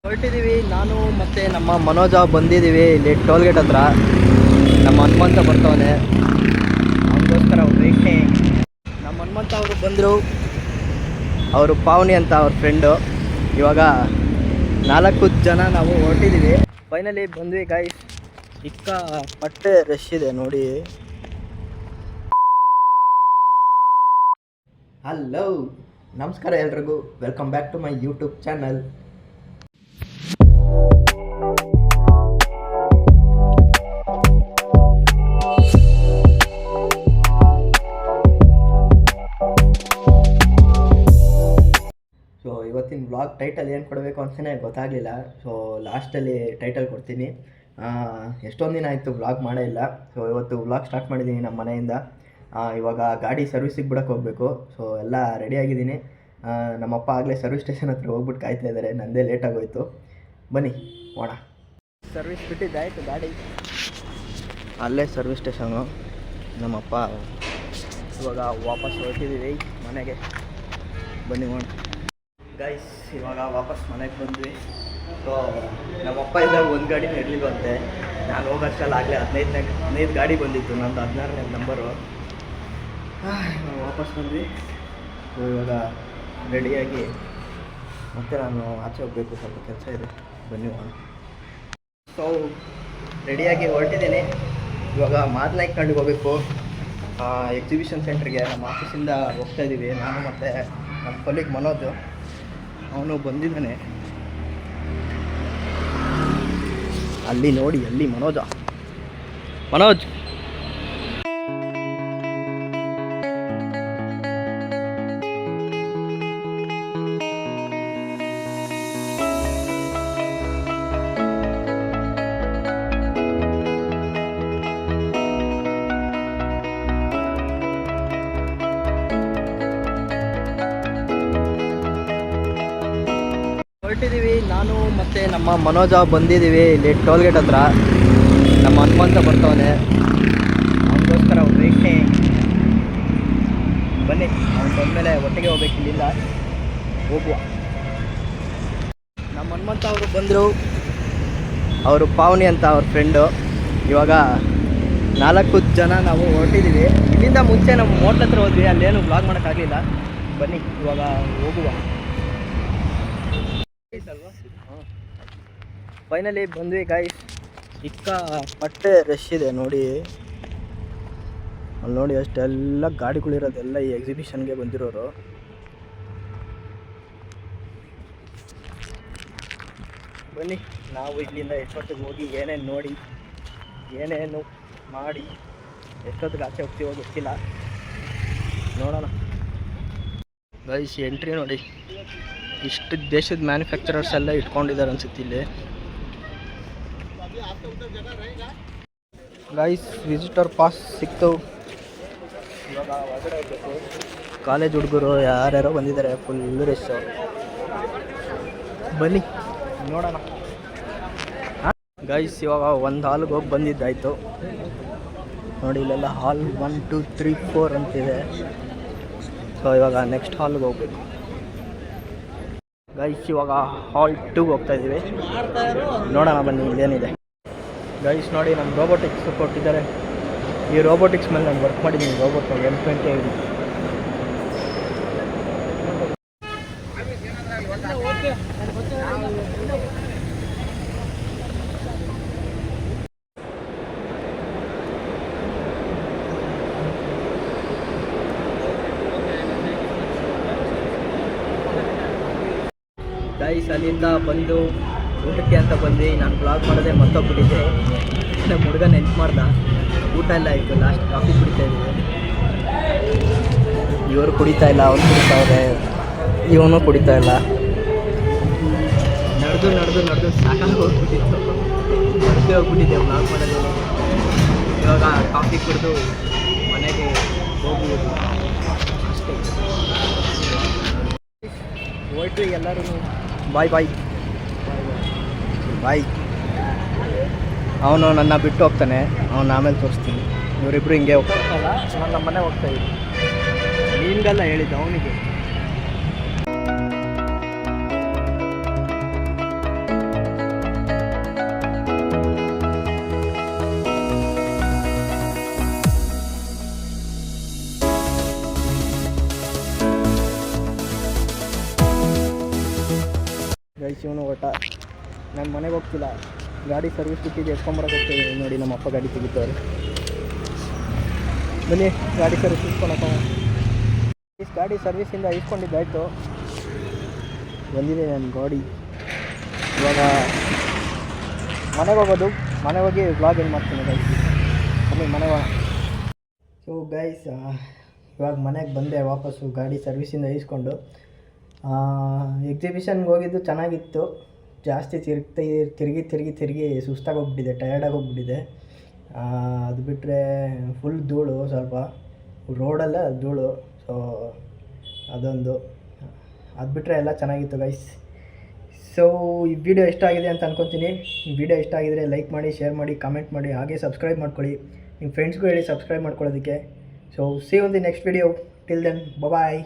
ಹೊರಟಿದ್ದೀವಿ. ನಾನು ಮತ್ತು ನಮ್ಮ ಮನೋಜ ಬಂದಿದ್ದೀವಿ ಇಲ್ಲಿ ಟೋಲ್ ಗೇಟ್ ಹತ್ರ. ನಮ್ಮ ಹನುಮಂತ ಬರ್ತಾವನೆ, ಅವನಿಗೋಸ್ಕರ ವೇಟೆ. ನಮ್ಮ ಹನುಮಂತ ಅವರು ಬಂದರು, ಅವರು ಪಾವನಿ ಅಂತ ಅವ್ರ ಫ್ರೆಂಡು. ಇವಾಗ 4 ಜನ ನಾವು ಹೊರಟಿದ್ದೀವಿ. ಫೈನಲಿ ಬಂದ್ವಿ ಗಾಯ್ಸ್. ಚಿಕ್ಕ ಪಟ್ಟೆ ರಶ್ ಇದೆ ನೋಡಿ. ಹಲೋ, ನಮಸ್ಕಾರ ಎಲ್ರಿಗೂ. Welcome back to my YouTube channel. So ಇವತ್ತಿನ ವ್ಲಾಗ್ ಟೈಟಲ್ ಏನು ಕೊಡಬೇಕು ಅಂತಲೇ ಗೊತ್ತಾಗಲಿಲ್ಲ. ಸೊ ಲಾಸ್ಟಲ್ಲಿ ಟೈಟಲ್ ಕೊಡ್ತೀನಿ. ಎಷ್ಟೊಂದು ದಿನ ಆಯಿತು ವ್ಲಾಗ್ ಮಾಡೇ ಇಲ್ಲ. ಸೊ ಇವತ್ತು ವ್ಲಾಗ್ ಸ್ಟಾರ್ಟ್ ಮಾಡಿದ್ದೀನಿ ನಮ್ಮ ಮನೆಯಿಂದ. ಇವಾಗ ಗಾಡಿ ಸರ್ವಿಸಿಗೆ ಬಿಡೋಕ್ಕೆ ಹೋಗಬೇಕು. ಸೊ ಎಲ್ಲ ರೆಡಿಯಾಗಿದ್ದೀನಿ. ನಮ್ಮಪ್ಪ ಆಗಲೇ ಸರ್ವಿಸ್ ಸ್ಟೇಷನ್ ಹತ್ರ ಹೋಗ್ಬಿಟ್ಟು ಕಾಯ್ತಾ ಇದ್ದಾರೆ. ನನ್ನದೇ ಲೇಟಾಗೋಯ್ತು. ಬನ್ನಿ ಹೋಣ. ಸರ್ವಿಸ್ ಬಿಟ್ಟಿದ್ದಾಯಿತು ಗಾಡಿ, ಅಲ್ಲೇ ಸರ್ವಿಸ್ ಸ್ಟೇಷನು. ನಮ್ಮಪ್ಪ ಇವಾಗ ವಾಪಸ್ ಹೊರಟಿದ್ದೀವಿ ಮನೆಗೆ. ಬನ್ನಿ ಹೋಣ ಗೈಸ್. ಇವಾಗ ವಾಪಸ್ ಮನೆಗೆ ಬಂದ್ವಿ. ಸೊ ನಮ್ಮಪ್ಪ ಇದ್ದಾಗ ಒಂದು ಗಾಡಿನೂ ಇರಲಿಲ್ವಂತೆ. ನಾನು ಹೋಗೋಷ್ಟಲ್ಲ ಆಗಲೇ 15 ಗಾಡಿ ಬಂದಿತ್ತು. ನಂದು 16ನೇ ನಂಬರು. ನಾವು ವಾಪಸ್ ಬಂದ್ವಿ. ಸೊ ಇವಾಗ ರೆಡಿಯಾಗಿ ಮತ್ತೆ ನಾನು ಆಚೆ ಹೋಗಬೇಕು, ಸ್ವಲ್ಪ ಕೆಲಸ ಇದೆ. ಬನ್ನಿ ಹೋಗೋಣ. ಸೊ ರೆಡಿಯಾಗಿ ಹೊರಟಿದ್ದೀನಿ. ಇವಾಗ ಮಾದನಾಯ್ಕ ಕಂಡಿಗೆ ಹೋಗಬೇಕು, ಎಕ್ಸಿಬಿಷನ್ ಸೆಂಟ್ರಿಗೆ. ನಮ್ಮ ಆಫೀಸಿಂದ ಹೋಗ್ತಾಯಿದ್ದೀವಿ. ನಾನು ಮತ್ತು ನಮ್ಮ ಕೊಲೀಗ್ ಮನೋಜ್, ಅವನು ಬಂದಿದ್ದಾನೆ. ಅಲ್ಲಿ ನೋಡಿ, ಅಲ್ಲಿ ಮನೋಜ್. ಹೊರಟಿದ್ದೀವಿ. ನಾನು ಮತ್ತು ನಮ್ಮ ಮನೋಜ ಬಂದಿದ್ದೀವಿ ಇಲ್ಲಿ ಟೋಲ್ ಗೇಟ್ ಹತ್ರ. ನಮ್ಮ ಹನುಮಂತ ಬರ್ತಾವನೆ, ಅವನಿಗೋಸ್ಕರ ವೇಟೆ. ಬನ್ನಿ, ಅವ್ನು ಬಂದಮೇಲೆ ಒಟ್ಟಿಗೆ ಹೋಗ್ಬೇಕು. ಇಲ್ಲಿಂದ ಹೋಗುವ. ನಮ್ಮ ಹನುಮಂತ ಅವರು ಬಂದರು, ಅವರು ಪಾವನಿ ಅಂತ ಅವ್ರ ಫ್ರೆಂಡು. ಇವಾಗ 4 ಜನ ನಾವು ಹೊರಟಿದ್ದೀವಿ. ಇಲ್ಲಿಂದ ಮುಂಚೆ ನಮ್ಮ ಹೋಟ್ಲ್ ಹತ್ರ ಹೋದ್ವಿ, ಅಲ್ಲೇನು ಬ್ಲಾಗ್ ಮಾಡೋಕ್ಕಾಗಲಿಲ್ಲ. ಬನ್ನಿ ಇವಾಗ ಹೋಗುವ. ಫೈನಲಿ ಬಂದ್ವಿ ಗಾಯ್ಸ್. ಚಿಕ್ಕ ಪಟ್ಟೆ ರಶ್ ಇದೆ ನೋಡಿ. ಅಲ್ಲಿ ನೋಡಿ, ಅಷ್ಟೆಲ್ಲ ಗಾಡಿಗಳಿರೋದೆಲ್ಲ ಈ ಎಕ್ಸಿಬಿಷನ್ಗೆ ಬಂದಿರೋರು. ಬನ್ನಿ, ನಾವು ಇಲ್ಲಿಂದ ಎಷ್ಟೊತ್ತಿಗೆ ಹೋಗಿ ಏನೇನು ನೋಡಿ, ಏನೇನು ಮಾಡಿ ಎಷ್ಟೊತ್ತಿಗೆ ಆಚೆ ಹೋಗ್ತೀವೋ ಗೊತ್ತಿಲ್ಲ. ನೋಡೋಣ ಗೈಸ್. ಎಂಟ್ರಿ ನೋಡಿ, ಇಷ್ಟು ದೇಶದ ಮ್ಯಾನುಫ್ಯಾಕ್ಚರರ್ಸ್ ಎಲ್ಲ ಇಟ್ಕೊಂಡಿದ್ದಾರೆ ಅನ್ಸುತ್ತೆ ಇಲ್ಲಿ. ಗೈಸ್, ವಿಸಿಟರ್ ಪಾಸ್ ಸಿಕ್ತು. ಇವಾಗ ಹೊರಗಡೆ ಹೋಗ್ಬೇಕು. ಕಾಲೇಜ್ ಹುಡುಗರು ಯಾರ್ಯಾರೋ ಬಂದಿದ್ದಾರೆ, ಫುಲ್ ರಶ್ಶು. ಬನ್ನಿ ನೋಡೋಣ. ಗೈಸ್, ಇವಾಗ ಒಂದು ಹಾಲ್ಗೆ ಹೋಗಿ ಬಂದಿದ್ದಾಯಿತು ನೋಡಿ. ಇಲ್ಲೆಲ್ಲ ಹಾಲ್ 1 2 3 4 ಅಂತಿದೆ. ಸೊ ಇವಾಗ ನೆಕ್ಸ್ಟ್ ಹಾಲ್ಗೆ ಹೋಗ್ಬೇಕು ಗೈಸ್. ಇವಾಗ ಹಾಲ್ 2 ಹೋಗ್ತಾ ಇದ್ದೀವಿ. ನೋಡೋಣ ಬನ್ನಿ ಇಲ್ಲೇನಿದೆ. ಗೈಸ್ ನೋಡಿ, ನಮ್ಮ ರೋಬೋಟಿಕ್ಸ್ ಕೊಟ್ಟಿದ್ದಾರೆ. ಈ ರೋಬೋಟಿಕ್ಸ್ ಮೇಲೆ ನಾನು ವರ್ಕ್ ಮಾಡಿದ್ದೀನಿ. Robot M20. ಗೈಸ್, ಅಲ್ಲಿಂದ ಬಂದು ಊಟಕ್ಕೆ ಅಂತ ಬಂದ್ವಿ. ನಾನು ಬ್ಲಾಗ್ ಮಾಡೋದೇ ಮರ್ತೋಗ್ಬಿಟ್ಟಿದ್ದೆ. ನಮ್ಮ ಹುಡುಗ ನೆನ್ಪು ಮಾಡ್ದ. ಊಟ ಎಲ್ಲ ಆಯಿತು. ಲಾಸ್ಟ್ ಕಾಫಿ ಕುಡಿತಾ ಇದ್ದೀವಿ. ಇವರು ಕುಡಿತಾ ಇಲ್ಲ, ಅವ್ನು ಕುಡಿತಾವ್ರೆ, ಇವನು ಕುಡಿತಾ ಇಲ್ಲ. ನಡೆದು ಸಾಕಾಗಿ ಹೋಗ್ಬಿಟ್ಟಿತ್ತು. ಹೋಗ್ಬಿಟ್ಟಿದ್ದೆ ಬ್ಲಾಗ್ ಮಾಡೋದು. ಇವಾಗ ಕಾಫಿ ಕುಡಿದು ಮನೆಗೆ ಹೋಗುವುದು ಅಷ್ಟೇ. ಹೋಯ್ತು ಎಲ್ಲರೂ. ಬಾಯ್. ಅವನು ನನ್ನ ಬಿಟ್ಟು ಹೋಗ್ತಾನೆ. ಅವನು ಆಮೇಲೆ ತೋರಿಸ್ತೀನಿ. ಇವರಿಬ್ಬರು ಹಿಂಗೆ ಹೋಗ್ತಾರಲ್ಲ. ನಾನು ನಮ್ಮ ಮನೆ ಹೋಗ್ತಾಯಿದ್ದೀನಿ. ನಿಮಗೆಲ್ಲ ಹೇಳಿದ್ದು ಅವನಿಗೆ. ಇವನು ಓಟ. ನಾನು ಮನೆಗೆ ಹೋಗ್ತಿಲ್ಲ, ಗಾಡಿ ಸರ್ವಿಸ್ ಬಿಟ್ಟಿದ್ದು ಎತ್ಕೊಂಬರಕ್ಕೆ ಹೋಗ್ತೀನಿ. ನೋಡಿ ನಮ್ಮ ಅಪ್ಪ ಗಾಡಿ ತೆಗಿತವ್ರೆ. ಬನ್ನಿ ಗಾಡಿ ಸರ್ವಿಸ್ ಇಸ್ಕೊಳಕ್ಕ. ಗಾಡಿ ಸರ್ವಿಸಿಂದ ಇಸ್ಕೊಂಡಿದ್ದಾಯಿತು, ಬಂದಿದೆ ನನ್ನ ಗಾಡಿ. ಇವಾಗ ಮನೆಗೆ ಹೋಗೋದು, ಮನೆಗೆ ಹೋಗಿ ವ್ಲಾಗ್ ಏನು ಮಾಡ್ತೀನಿ ಗೈಸ್. ಬನ್ನಿ ಮನೆಗೆ. ಸೊ ಗೈಸ್ ಇವಾಗ ಮನೆಗೆ ಬಂದೆ ವಾಪಸ್ಸು ಗಾಡಿ ಸರ್ವಿಸಿಂದ ಇಸ್ಕೊಂಡು. ಎಕ್ಸಿಬಿಷನ್ಗೆ ಹೋಗಿದ್ದು ಚೆನ್ನಾಗಿತ್ತು. ಜಾಸ್ತಿ ತಿರುಗಿ ಸುಸ್ತಾಗಿ ಹೋಗ್ಬಿಟ್ಟಿದೆ, ಟಯರ್ಡಾಗಿ ಹೋಗ್ಬಿಟ್ಟಿದೆ. ಅದು ಬಿಟ್ಟರೆ ಫುಲ್ ಧೂಳು, ಸ್ವಲ್ಪ ರೋಡೆಲ್ಲ ಧೂಳು. ಸೊ ಅದೊಂದು, ಅದು ಬಿಟ್ಟರೆ ಎಲ್ಲ ಚೆನ್ನಾಗಿತ್ತು ಗೈಸ್. ಸೊ ಈ ವಿಡಿಯೋ ಇಷ್ಟ ಆಗಿದೆ ಅಂತ ಅನ್ಕೊತೀನಿ. ಈ ವಿಡಿಯೋ ಇಷ್ಟ ಆಗಿದರೆ ಲೈಕ್ ಮಾಡಿ, ಶೇರ್ ಮಾಡಿ, ಕಾಮೆಂಟ್ ಮಾಡಿ, ಹಾಗೆ ಸಬ್ಸ್ಕ್ರೈಬ್ ಮಾಡ್ಕೊಳ್ಳಿ. ನಿಮ್ಮ ಫ್ರೆಂಡ್ಸ್ಗೂ ಹೇಳಿ ಸಬ್ಸ್ಕ್ರೈಬ್ ಮಾಡ್ಕೊಳ್ಳೋದಕ್ಕೆ. So see you in the next video. Till then bye.